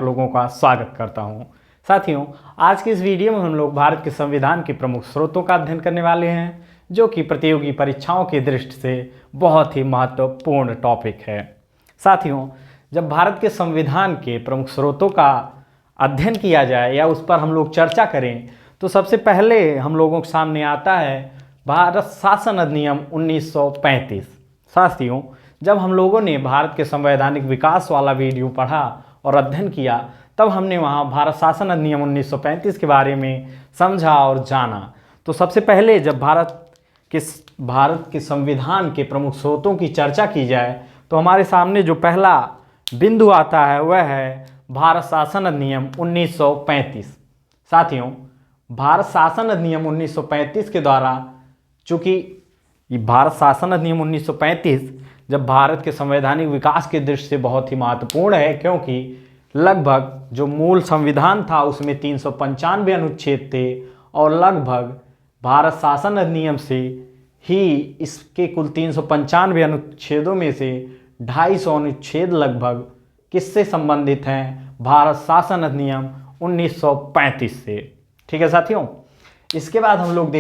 लोगों का स्वागत करता हूं। साथियों, आज की इस वीडियो में हम लोग भारत के संविधान के प्रमुख स्रोतों का अध्ययन करने वाले हैं, जो कि प्रतियोगी परीक्षाओं की दृष्टि से बहुत ही महत्वपूर्ण टॉपिक है। साथियों, जब भारत के संविधान के प्रमुख स्रोतों का अध्ययन किया जाए या उस पर हम लोग चर्चा करें, तो सबसे पहले हम लोगों के सामने आता है भारत शासन अधिनियम 1935। साथियों, जब हम लोगों ने भारत के संवैधानिक विकास वाला वीडियो पढ़ा और अध्ययन किया, तब हमने वहाँ भारत शासन अधिनियम 1935 के बारे में समझा और जाना। तो सबसे पहले जब भारत के संविधान के प्रमुख स्रोतों की चर्चा की जाए, तो हमारे सामने जो पहला बिंदु आता है वह है भारत शासन अधिनियम 1935। साथियों, भारत शासन अधिनियम 1935 के द्वारा, चूँकि भारत शासन अधिनियम 1935 जब भारत के संवैधानिक विकास के दृष्टि से बहुत ही महत्वपूर्ण है, क्योंकि लगभग जो मूल संविधान था उसमें 395 अनुच्छेद थे और लगभग भारत शासन अधिनियम से ही इसके कुल 395 अनुच्छेदों में से 250 अनुच्छेद लगभग किससे संबंधित हैं? भारत शासन अधिनियम 1935 से। ठीक है साथियों, इसके बाद हम लोग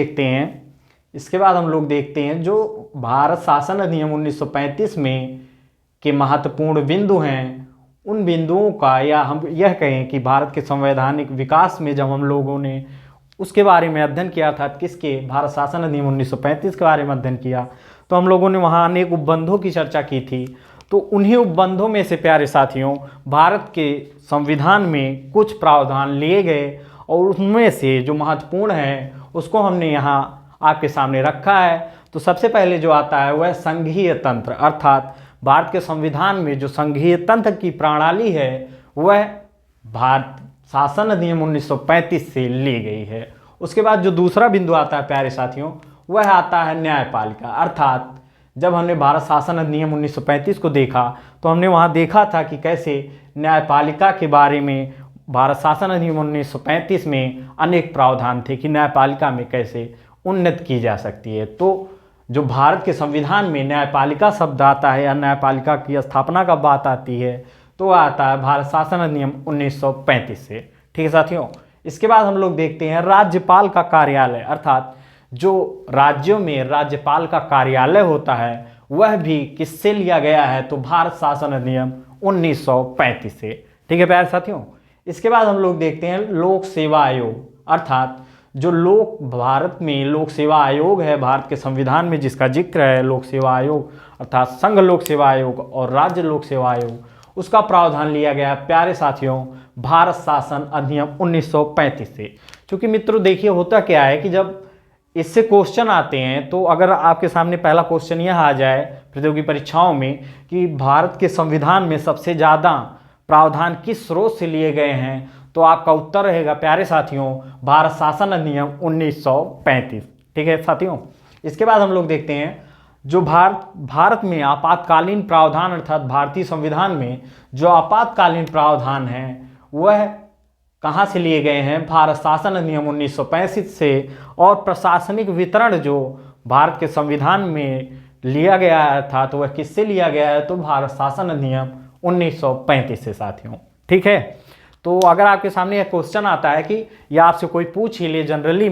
देखते हैं जो भारत शासन अधिनियम 1935 में के महत्वपूर्ण बिंदु हैं, उन बिंदुओं का, या हम यह कहें कि भारत के संवैधानिक विकास में जब हम लोगों ने उसके बारे में अध्ययन किया था, किसके? भारत शासन अधिनियम 1935 के बारे में अध्ययन किया, तो हम लोगों ने वहाँ अनेक उपबंधों की चर्चा की थी। तो उन्हीं उपबंधों में से प्यारे साथियों, भारत के संविधान में कुछ प्रावधान लिए गए और उनमें से जो महत्वपूर्ण है उसको हमने यहाँ आपके सामने रखा है। तो सबसे पहले जो आता है वह संघीय तंत्र, अर्थात भारत के संविधान में जो संघीय तंत्र की प्रणाली है वह भारत शासन अधिनियम 1935 से ली गई है। उसके बाद जो दूसरा बिंदु आता है प्यारे साथियों, वह आता है न्यायपालिका। अर्थात जब हमने भारत शासन अधिनियम 1935 को देखा, तो हमने वहाँ देखा था कि कैसे न्यायपालिका के बारे में भारत शासन अधिनियम 1935 में अनेक प्रावधान थे कि न्यायपालिका में कैसे उन्नति की जा सकती है। तो जो भारत के संविधान में न्यायपालिका शब्द आता है या न्यायपालिका की स्थापना का बात आती है, तो आता है भारत शासन अधिनियम 1935 से। ठीक है साथियों, इसके बाद हम लोग देखते हैं राज्यपाल का कार्यालय, अर्थात जो राज्यों में राज्यपाल का कार्यालय होता है वह भी किससे लिया गया है? तो भारत शासन अधिनियम 1935 से। ठीक है प्यारे साथियों, इसके बाद हम लोग देखते हैं लोक सेवा आयोग, अर्थात जो भारत में लोक सेवा आयोग है, भारत के संविधान में जिसका जिक्र है लोक सेवा आयोग, अर्थात संघ लोक सेवा आयोग और राज्य लोक सेवा आयोग, उसका प्रावधान लिया गया प्यारे साथियों भारत शासन अधिनियम 1935 से। क्योंकि मित्रों देखिए, होता क्या है कि जब इससे क्वेश्चन आते हैं, तो अगर आपके सामने पहला क्वेश्चन यह आ जाए प्रतियोगी परीक्षाओं में कि भारत के संविधान में सबसे ज़्यादा प्रावधान किस स्रोत से लिए गए हैं, तो आपका उत्तर रहेगा प्यारे साथियों भारत शासन अधिनियम 1935। ठीक है साथियों, इसके बाद हम लोग देखते हैं जो भारत में आपातकालीन प्रावधान, अर्थात भारतीय संविधान में जो आपातकालीन प्रावधान हैं वह कहाँ से लिए गए हैं? भारत शासन अधिनियम 1935 से। और प्रशासनिक वितरण जो भारत के संविधान में लिया गया है, अर्थात वह किससे लिया गया है? तो भारत शासन अधिनियम 1935 से साथियों। ठीक है, तो अगर आपके सामने यह क्वेश्चन आता है कि या आपसे कोई पूछ ही ले जनरली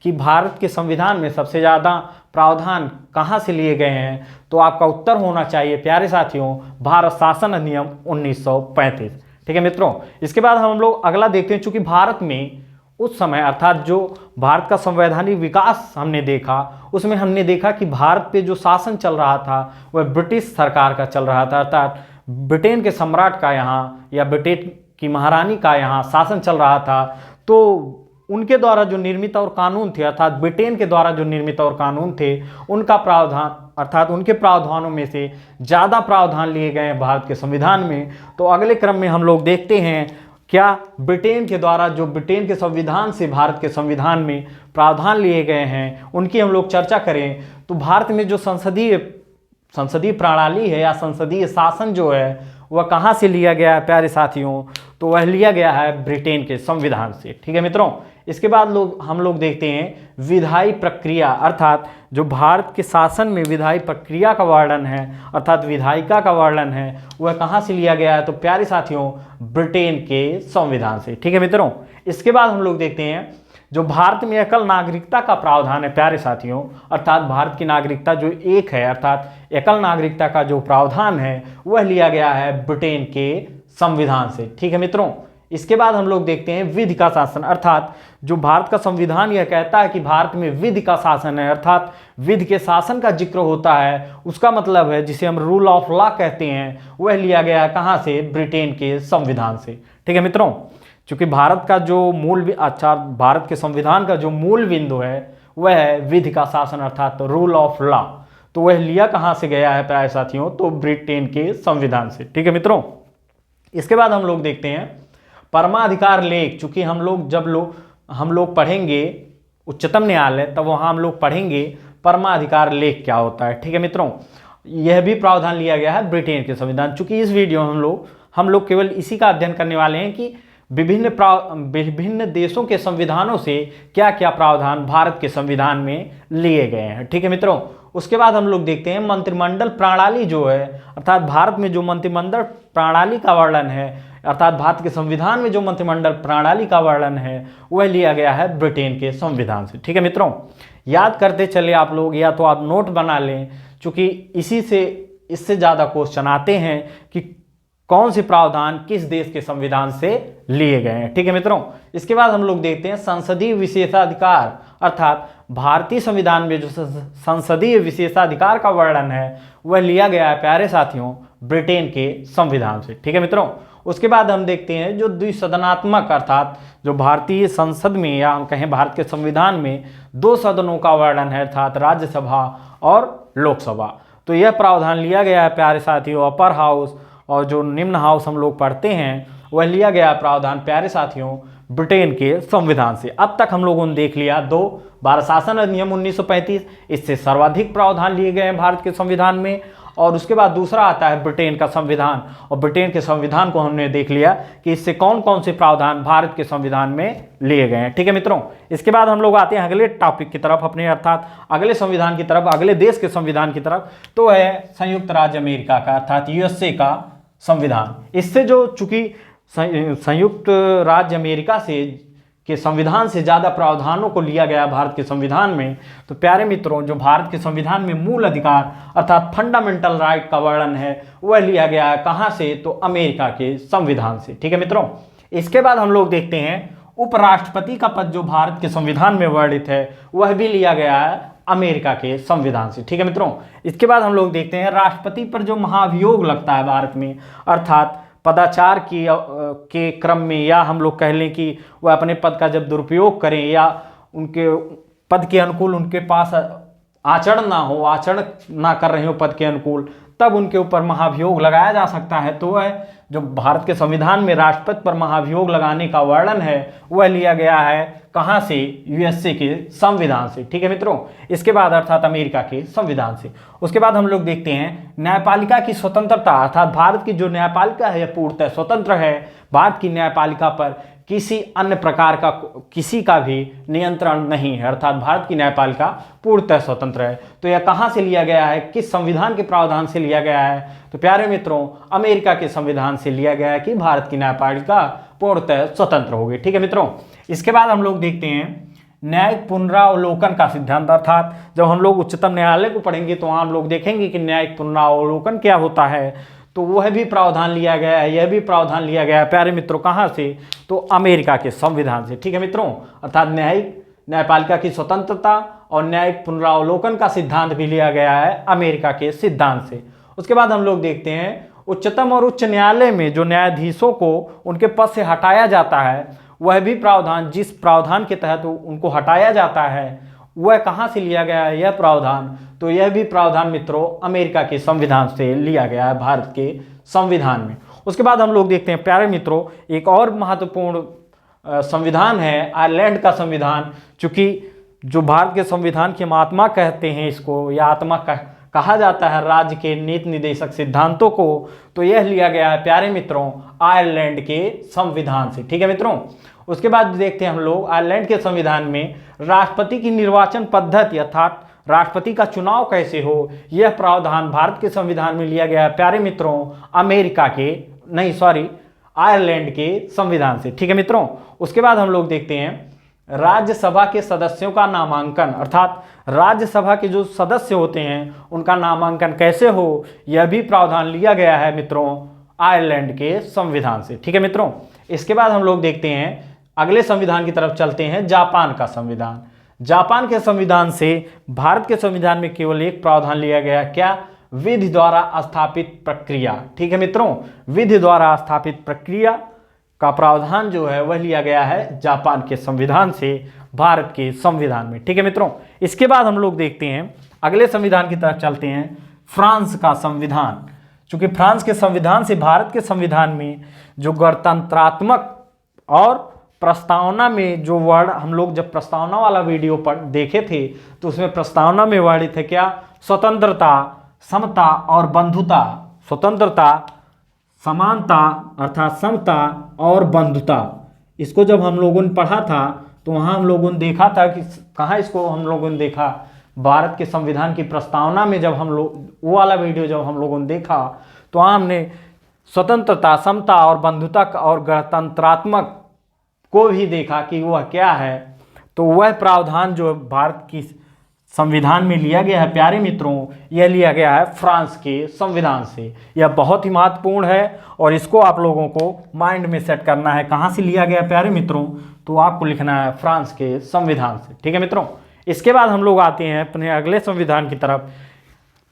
कि भारत के संविधान में सबसे ज़्यादा प्रावधान कहाँ से लिए गए हैं, तो आपका उत्तर होना चाहिए प्यारे साथियों भारत शासन अधिनियम 1935। ठीक है मित्रों, इसके बाद हम लोग अगला देखते हैं। चूँकि भारत में उस समय, अर्थात जो भारत का संवैधानिक विकास हमने देखा, उसमें हमने देखा कि भारत पे जो शासन चल रहा था वह ब्रिटिश सरकार का चल रहा था, अर्थात ब्रिटेन के सम्राट का यहाँ या ब्रिटेन की महारानी का यहाँ शासन चल रहा था। तो उनके द्वारा जो निर्मित और कानून थे, अर्थात ब्रिटेन के द्वारा जो निर्मित और कानून थे, उनका प्रावधान, अर्थात उनके प्रावधानों में से ज़्यादा प्रावधान लिए गए हैं भारत के संविधान में। तो अगले क्रम में हम लोग देखते हैं क्या ब्रिटेन के द्वारा, जो ब्रिटेन के संविधान से भारत के संविधान में प्रावधान लिए गए हैं, उनकी हम लोग चर्चा करें। तो भारत में जो संसदीय प्रणाली है या संसदीय शासन जो है वह कहाँ से लिया गया है प्यारे साथियों? तो वह लिया गया है ब्रिटेन के संविधान से। ठीक है मित्रों, इसके बाद हम लोग देखते हैं विधायी प्रक्रिया, अर्थात जो भारत के शासन में विधायी प्रक्रिया का वर्णन है अर्थात विधायिका का वर्णन है वह कहाँ से लिया गया है, तो प्यारे साथियों ब्रिटेन के संविधान से। ठीक है मित्रों, इसके बाद हम लोग देखते हैं जो भारत में एकल नागरिकता का प्रावधान है प्यारे साथियों, अर्थात भारत की नागरिकता जो एक है अर्थात एकल नागरिकता का जो प्रावधान है वह लिया गया है ब्रिटेन के संविधान से। ठीक है मित्रों, इसके बाद हम लोग देखते हैं विधि का शासन, अर्थात जो भारत का संविधान यह कहता है कि भारत में विधि का शासन है अर्थात विधि के शासन का जिक्र होता है, उसका मतलब है जिसे हम रूल ऑफ लॉ कहते हैं वह लिया गया है कहाँ से, ब्रिटेन के संविधान से। ठीक है मित्रों, चूंकि भारत का जो भारत के संविधान का जो मूल बिंदु है वह है विधि का शासन अर्थात रूल ऑफ लॉ, तो वह लिया कहाँ से गया है प्यारे साथियों, तो ब्रिटेन के संविधान से। ठीक है मित्रों, इसके बाद हम लोग देखते हैं परमाधिकार लेख। चूंकि हम लोग पढ़ेंगे उच्चतम न्यायालय तब वहाँ हम लोग पढ़ेंगे परमाधिकार लेख क्या होता है। ठीक है मित्रों, यह भी प्रावधान लिया गया है ब्रिटेन के संविधान। चूंकि इस वीडियो में हम लोग केवल इसी का अध्ययन करने वाले हैं कि विभिन्न देशों के संविधानों से क्या क्या प्रावधान भारत के संविधान में लिए गए हैं। ठीक है मित्रों, उसके बाद हम लोग देखते हैं मंत्रिमंडल प्रणाली जो है अर्थात भारत में जो मंत्रिमंडल प्रणाली का वर्णन है अर्थात भारत के संविधान में जो मंत्रिमंडल प्रणाली का वर्णन है वह लिया गया है ब्रिटेन के संविधान से। ठीक है मित्रों, याद करते चले आप लोग या तो आप नोट बना लें, चूंकि इससे ज़्यादा क्वेश्चन आते हैं कि कौन से प्रावधान किस देश के संविधान से लिए गए हैं। ठीक है मित्रों, इसके बाद हम लोग देखते हैं संसदीय विशेषाधिकार, अर्थात भारतीय संविधान में जो संसदीय विशेषाधिकार का वर्णन है वह लिया गया है प्यारे साथियों ब्रिटेन के संविधान से। ठीक है मित्रों, उसके बाद हम देखते हैं जो द्विसदनात्मक अर्थात जो भारतीय संसद में या हम कहें भारत के संविधान में दो सदनों का वर्णन है अर्थात राज्यसभा और लोकसभा, तो यह प्रावधान लिया गया है प्यारे साथियों अपर हाउस और जो निम्न हाउस हम लोग पढ़ते हैं वह लिया गया प्रावधान प्यारे साथियों ब्रिटेन के संविधान से। अब तक हम लोगों ने देख लिया दो भारत शासन अधिनियम 1935, इससे सर्वाधिक प्रावधान लिए गए हैं भारत के संविधान में, और उसके बाद दूसरा आता है ब्रिटेन का संविधान, और ब्रिटेन के संविधान को हमने देख लिया कि इससे कौन कौन से प्रावधान भारत के संविधान में लिए गए हैं। ठीक है मित्रों, इसके बाद हम लोग आते हैं अगले टॉपिक की तरफ अपने अर्थात अगले संविधान की तरफ, अगले देश के संविधान की तरफ, तो है संयुक्त राज्य अमेरिका का अर्थात यूएसए का संविधान। इससे जो चूंकि संयुक्त राज्य अमेरिका के संविधान से ज़्यादा प्रावधानों को लिया गया भारत के संविधान में, तो प्यारे मित्रों जो भारत के संविधान में मूल अधिकार अर्थात फंडामेंटल राइट का वर्णन है वह लिया गया है कहाँ से, तो अमेरिका के संविधान से। ठीक है मित्रों, इसके बाद हम लोग देखते हैं उपराष्ट्रपति का पद जो भारत के संविधान में वर्णित है वह भी लिया गया है अमेरिका के संविधान से। ठीक है मित्रों, इसके बाद हम लोग देखते हैं राष्ट्रपति पर जो महाभियोग लगता है भारत में अर्थात पदाचार के क्रम में, या हम लोग कह लें कि वह अपने पद का जब दुरुपयोग करें या उनके पद के अनुकूल उनके पास आचरण ना कर रहे हो पद के अनुकूल, तब उनके ऊपर महाभियोग लगाया जा सकता है। तो वह जो भारत के संविधान में राष्ट्रपति पर महाभियोग लगाने का वर्णन है वह लिया गया है कहाँ से, यूएसए के संविधान से। ठीक है मित्रों, इसके बाद अर्थात अमेरिका के संविधान से। उसके बाद हम लोग देखते हैं न्यायपालिका की स्वतंत्रता, अर्थात भारत की जो न्यायपालिका है पूर्णतः स्वतंत्र है। भारत की न्यायपालिका पर किसी अन्य प्रकार का किसी का भी नियंत्रण नहीं है, अर्थात भारत की न्यायपालिका पूर्णतः स्वतंत्र है। तो यह कहाँ से लिया गया है, किस संविधान के प्रावधान से लिया गया है, तो प्यारे मित्रों अमेरिका के संविधान से लिया गया है कि भारत की न्यायपालिका पूर्णतः स्वतंत्र होगी। ठीक है मित्रों, इसके बाद हम लोग देखते हैं न्यायिक पुनरावलोकन का सिद्धांत, अर्थात जब हम लोग उच्चतम न्यायालय को पढ़ेंगे तो वहाँ हम लोग देखेंगे कि न्यायिक पुनरावलोकन क्या होता है, तो वह भी प्रावधान लिया गया है, यह भी प्रावधान लिया गया है प्यारे मित्रों कहाँ से, तो अमेरिका के संविधान से। ठीक है मित्रों, अर्थात न्यायपालिका की स्वतंत्रता और न्यायिक पुनरावलोकन का सिद्धांत भी लिया गया है अमेरिका के सिद्धांत से। उसके बाद हम लोग देखते हैं उच्चतम और उच्च न्यायालय में जो न्यायाधीशों को उनके पद से हटाया जाता है वह भी प्रावधान, जिस प्रावधान के तहत उनको हटाया जाता है वह कहाँ से लिया गया है यह प्रावधान, तो यह भी प्रावधान मित्रों अमेरिका के संविधान से लिया गया है भारत के संविधान में। उसके बाद हम लोग देखते हैं प्यारे मित्रों एक और महत्वपूर्ण संविधान है आयरलैंड का संविधान। चूंकि जो भारत के संविधान की आत्मा कहते हैं इसको, या आत्मा कहा जाता है राज्य के नीति निर्देशक सिद्धांतों को, तो यह लिया गया है प्यारे मित्रों आयरलैंड के संविधान से। ठीक है मित्रों, उसके बाद देखते हैं हम लोग आयरलैंड के संविधान में राष्ट्रपति की निर्वाचन पद्धति अर्थात राष्ट्रपति का चुनाव कैसे हो, यह प्रावधान भारत के संविधान में लिया गया है प्यारे मित्रों आयरलैंड के संविधान से। ठीक है मित्रों, उसके बाद हम लोग देखते हैं राज्यसभा के सदस्यों का नामांकन अर्थात राज्यसभा के जो सदस्य होते हैं उनका नामांकन कैसे हो, यह भी प्रावधान लिया गया है मित्रों आयरलैंड के संविधान से। ठीक है मित्रों, इसके बाद हम लोग देखते हैं अगले संविधान की तरफ चलते हैं, जापान का संविधान। जापान के संविधान से भारत के संविधान में केवल एक प्रावधान लिया गया, क्या? विधि द्वारा स्थापित प्रक्रिया। ठीक है मित्रों, विधि द्वारा स्थापित प्रक्रिया का प्रावधान जो है वह लिया गया है जापान के संविधान से भारत के संविधान में। ठीक है मित्रों, इसके बाद हम लोग देखते हैं अगले संविधान की तरफ चलते हैं, फ्रांस का संविधान। चूंकि फ्रांस के संविधान से भारत के संविधान में जो गणतंत्रात्मक और प्रस्तावना में जो वर्ड हम लोग जब प्रस्तावना वाला वीडियो पर देखे थे तो उसमें प्रस्तावना में वर्णित है क्या? स्वतंत्रता, समता और बंधुता। स्वतंत्रता, समानता अर्थात समता और बंधुता। इसको जब हम लोगों ने पढ़ा था तो वहाँ हम लोगों ने देखा था कि कहाँ इसको हम लोगों ने देखा, भारत के संविधान की प्रस्तावना में जब हम लोग वो वाला वीडियो जब हम लोगों ने देखा तो वहाँ हमने स्वतंत्रता, समता और बंधुता और गणतंत्रात्मक को भी देखा कि वह क्या है। तो वह प्रावधान जो भारत की संविधान में लिया गया है प्यारे मित्रों, यह लिया गया है फ्रांस के संविधान से। यह बहुत ही महत्वपूर्ण है और इसको आप लोगों को माइंड में सेट करना है। कहाँ से लिया गया प्यारे मित्रों? तो आपको लिखना है फ्रांस के संविधान से। ठीक है मित्रों, इसके बाद हम लोग आते हैं अपने अगले संविधान की तरफ।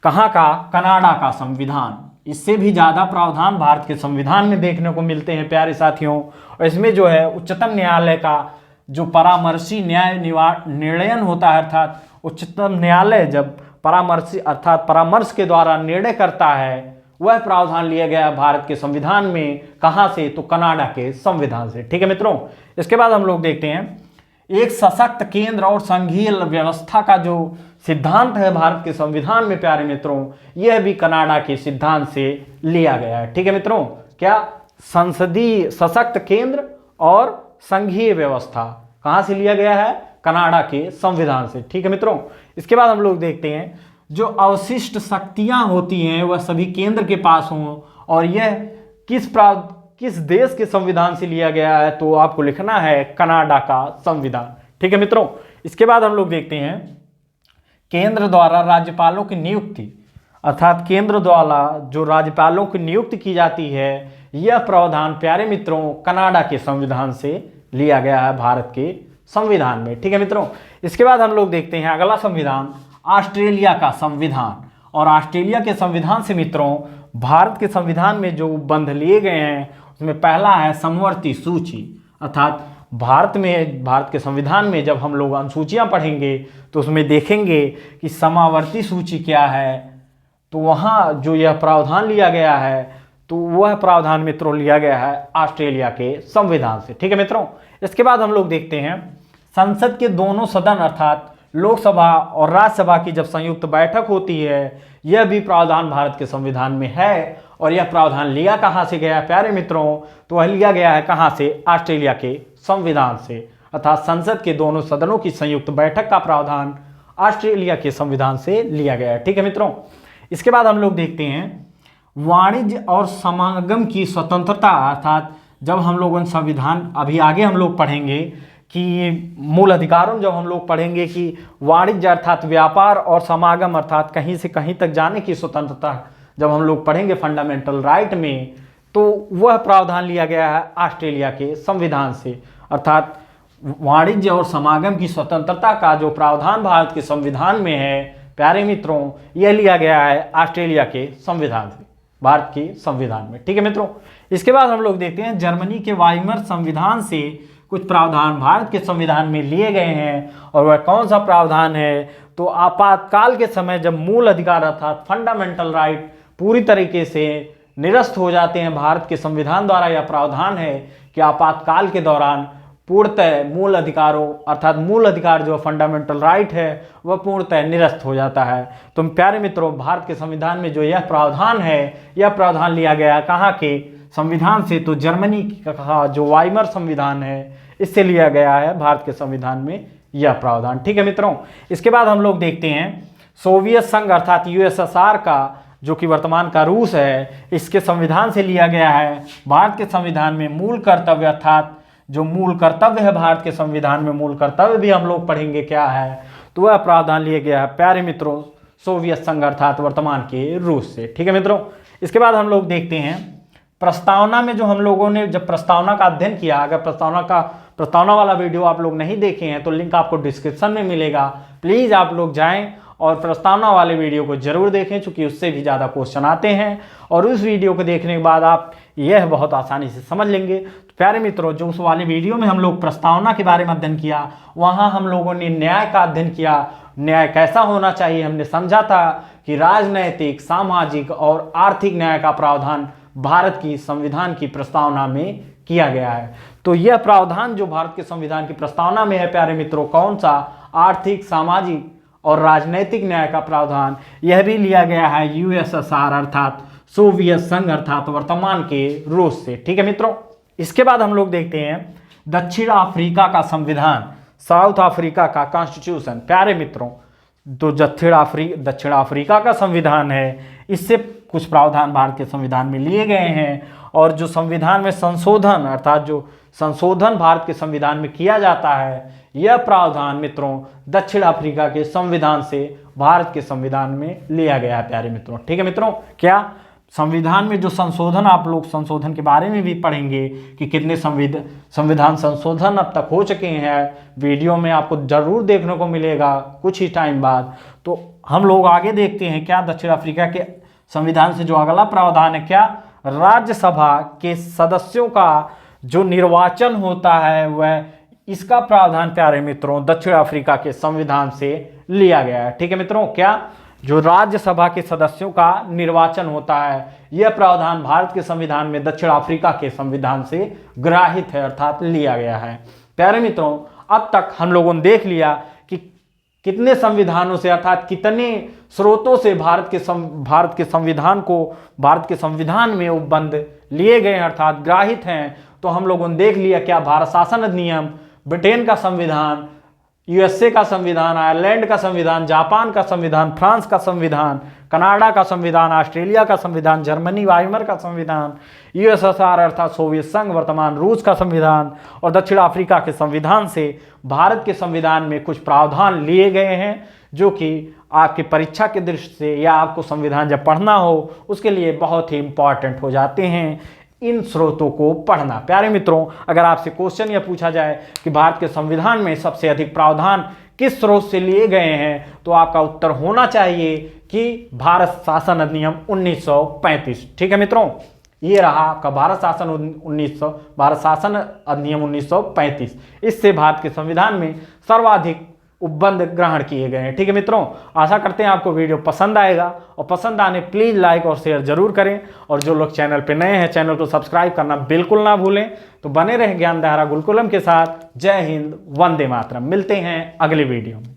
कहाँ का? कनाडा का संविधान। इससे भी ज़्यादा प्रावधान भारत के संविधान में देखने को मिलते हैं प्यारे साथियों। और इसमें जो है उच्चतम न्यायालय का जो परामर्शी न्याय निर्णयन होता है अर्थात उच्चतम न्यायालय जब परामर्शी अर्थात परामर्श के द्वारा निर्णय करता है, वह प्रावधान लिया गया है भारत के संविधान में। कहाँ से? तो कनाडा के संविधान से। ठीक है मित्रों, इसके बाद हम लोग देखते हैं एक सशक्त केंद्र और संघीय व्यवस्था का जो सिद्धांत है भारत के संविधान में प्यारे मित्रों, यह भी कनाडा के सिद्धांत से लिया गया है। ठीक है मित्रों, क्या? संसदीय सशक्त केंद्र और संघीय व्यवस्था कहाँ से लिया गया है? कनाडा के संविधान से। ठीक है मित्रों, इसके बाद हम लोग देखते हैं जो अवशिष्ट शक्तियां होती हैं वह सभी केंद्र के पास हों और यह किस देश के संविधान से लिया गया है? तो आपको लिखना है कनाडा का संविधान। ठीक है मित्रों, इसके बाद हम लोग देखते हैं केंद्र द्वारा राज्यपालों की नियुक्ति अर्थात केंद्र द्वारा जो राज्यपालों की नियुक्ति की जाती है, यह प्रावधान प्यारे मित्रों कनाडा के संविधान से लिया गया है भारत के संविधान में। ठीक है मित्रों, इसके बाद हम लोग देखते हैं अगला संविधान, ऑस्ट्रेलिया का संविधान। और ऑस्ट्रेलिया के संविधान से मित्रों भारत के संविधान में जो बंध लिए गए हैं उसमें पहला है समवर्ती सूची अर्थात भारत के संविधान में जब हम लोग अनुसूचियां पढ़ेंगे तो उसमें देखेंगे कि समावर्ती सूची क्या है। तो वहाँ जो यह प्रावधान लिया गया है तो वह प्रावधान मित्रों लिया गया है ऑस्ट्रेलिया के संविधान से। ठीक है मित्रों, इसके बाद हम लोग देखते हैं संसद के दोनों सदन अर्थात लोकसभा और राज्यसभा की जब संयुक्त बैठक होती है, यह भी प्रावधान भारत के संविधान में है। और यह प्रावधान लिया कहाँ से गया प्यारे मित्रों? तो वह लिया गया है कहाँ से? ऑस्ट्रेलिया के संविधान से अर्थात संसद के दोनों सदनों की संयुक्त बैठक का प्रावधान ऑस्ट्रेलिया के संविधान से लिया गया है। ठीक है मित्रों, इसके बाद हम लोग देखते हैं वाणिज्य और समागम की स्वतंत्रता अर्थात जब हम लोगों संविधान अभी आगे हम लोग पढ़ेंगे कि मूल अधिकारों में जब हम लोग पढ़ेंगे कि वाणिज्य अर्थात व्यापार और समागम अर्थात कहीं से कहीं तक जाने की स्वतंत्रता जब हम लोग पढ़ेंगे फंडामेंटल राइट में, तो वह प्रावधान लिया गया है ऑस्ट्रेलिया के संविधान से अर्थात वाणिज्य और समागम की स्वतंत्रता का जो प्रावधान भारत के संविधान में है प्यारे मित्रों, यह लिया गया है ऑस्ट्रेलिया के संविधान से भारत के संविधान में। ठीक है मित्रों, इसके बाद हम लोग देखते हैं जर्मनी के वाइमर संविधान से कुछ प्रावधान भारत के संविधान में लिए गए हैं। और वह कौन सा प्रावधान है? तो आपातकाल के समय जब मूल अधिकार अर्थात फंडामेंटल राइट पूरी तरीके से निरस्त हो जाते हैं, भारत के संविधान द्वारा यह प्रावधान है कि आपातकाल के दौरान पूर्णतः मूल अधिकारों अर्थात मूल अधिकार जो फंडामेंटल राइट है वह पूर्णतः निरस्त हो जाता है। तो प्यारे मित्रों भारत के संविधान में जो यह प्रावधान है, यह प्रावधान लिया गया कहाँ के? संविधान से, तो जर्मनी का जो वाइमर संविधान है इससे लिया गया है भारत के संविधान में यह प्रावधान। ठीक है मित्रों, इसके बाद हम लोग देखते हैं सोवियत संघ अर्थात यूएसएसआर का, जो कि वर्तमान का रूस है, इसके संविधान से लिया गया है भारत के संविधान में मूल कर्तव्य, अर्थात जो मूल कर्तव्य है भारत के संविधान में, मूल कर्तव्य भी हम लोग पढ़ेंगे क्या है, तो वह प्रावधान लिया गया है प्यारे मित्रों सोवियत संघ अर्थात वर्तमान के रूस से। ठीक है मित्रों, इसके बाद हम लोग देखते हैं प्रस्तावना में, जो हम लोगों ने जब प्रस्तावना का अध्ययन किया, अगर प्रस्तावना वाला वीडियो आप लोग नहीं देखे हैं तो लिंक आपको डिस्क्रिप्शन में मिलेगा, प्लीज़ आप लोग जाएं और प्रस्तावना वाले वीडियो को जरूर देखें, चूंकि उससे भी ज़्यादा क्वेश्चन आते हैं और उस वीडियो को देखने के बाद आप यह बहुत आसानी से समझ लेंगे। तो प्यारे मित्रों, जो उस वाले वीडियो में हम लोग प्रस्तावना के बारे में अध्ययन किया, वहाँ हम लोगों ने न्याय का अध्ययन किया, न्याय कैसा होना चाहिए। हमने समझा था कि राजनैतिक, सामाजिक और आर्थिक न्याय का प्रावधान भारत की संविधान की प्रस्तावना में किया गया है। तो यह प्रावधान जो भारत के संविधान की प्रस्तावना में है प्यारे मित्रों, कौन सा, आर्थिक, सामाजिक और राजनैतिक न्याय का प्रावधान, यह भी लिया गया है यूएसएसआर अर्थात सोवियत संघ अर्थात वर्तमान के रूस से। ठीक है मित्रों, इसके बाद हम लोग देखते हैं दक्षिण अफ्रीका का संविधान, साउथ अफ्रीका का कॉन्स्टिट्यूशन। प्यारे मित्रों, जो दक्षिण अफ्रीका का संविधान है, इससे कुछ प्रावधान भारत के संविधान में लिए गए हैं, और जो संविधान में संशोधन अर्थात जो संशोधन भारत के संविधान में किया जाता है, यह प्रावधान मित्रों दक्षिण अफ्रीका के संविधान से भारत के संविधान में लिया गया है प्यारे मित्रों। ठीक है मित्रों, क्या संविधान में जो संशोधन, आप लोग संशोधन के बारे में भी पढ़ेंगे कि कितने संविधान संशोधन अब तक हो चुके हैं, वीडियो में आपको जरूर देखने को मिलेगा कुछ ही टाइम बाद। तो हम लोग आगे देखते हैं क्या दक्षिण अफ्रीका के संविधान से जो अगला प्रावधान है, क्या राज्यसभा के सदस्यों का जो निर्वाचन होता है, वह इसका प्रावधान प्यारे मित्रों दक्षिण अफ्रीका के संविधान से लिया गया है। ठीक है मित्रों, क्या जो राज्यसभा के सदस्यों का निर्वाचन होता है, यह प्रावधान भारत के संविधान में दक्षिण अफ्रीका के संविधान से ग्राहित है अर्थात लिया गया है। प्यारे मित्रों, अब तक हम लोगों ने देख लिया कि कितने संविधानों से अर्थात कितने स्रोतों से भारत के संविधान में उपबंध लिए गए अर्थात ग्राहित हैं। तो हम लोगों ने देख लिया क्या भारत शासन अधिनियम, ब्रिटेन का संविधान, यूएसए का संविधान, आयरलैंड का संविधान, जापान का संविधान, फ्रांस का संविधान, कनाडा का संविधान, ऑस्ट्रेलिया का संविधान, जर्मनी वाइमर का संविधान, यूएसएसआर अर्थात सोवियत संघ वर्तमान रूस का संविधान और दक्षिण अफ्रीका के संविधान से भारत के संविधान में कुछ प्रावधान लिए गए हैं, जो कि आपकी परीक्षा के दृष्टि से या आपको संविधान जब पढ़ना हो उसके लिए बहुत ही इंपॉर्टेंट हो जाते हैं इन स्रोतों को पढ़ना। प्यारे मित्रों, अगर आपसे क्वेश्चन यह पूछा जाए कि भारत के संविधान में सबसे अधिक प्रावधान किस स्रोत से लिए गए हैं, तो आपका उत्तर होना चाहिए कि भारत शासन अधिनियम 1935। ठीक है मित्रों, ये रहा आपका भारत शासन अधिनियम 1935। इससे भारत के संविधान में सर्वाधिक उपबंध ग्रहण किए गए हैं। ठीक है मित्रों, आशा करते हैं आपको वीडियो पसंद आएगा, और पसंद आने प्लीज़ लाइक और शेयर जरूर करें, और जो लोग चैनल पे नए हैं चैनल को सब्सक्राइब करना बिल्कुल ना भूलें। तो बने रहें ज्ञान धारा गुरुकुलम के साथ। जय हिंद, वंदे मातरम। मिलते हैं अगले वीडियो में।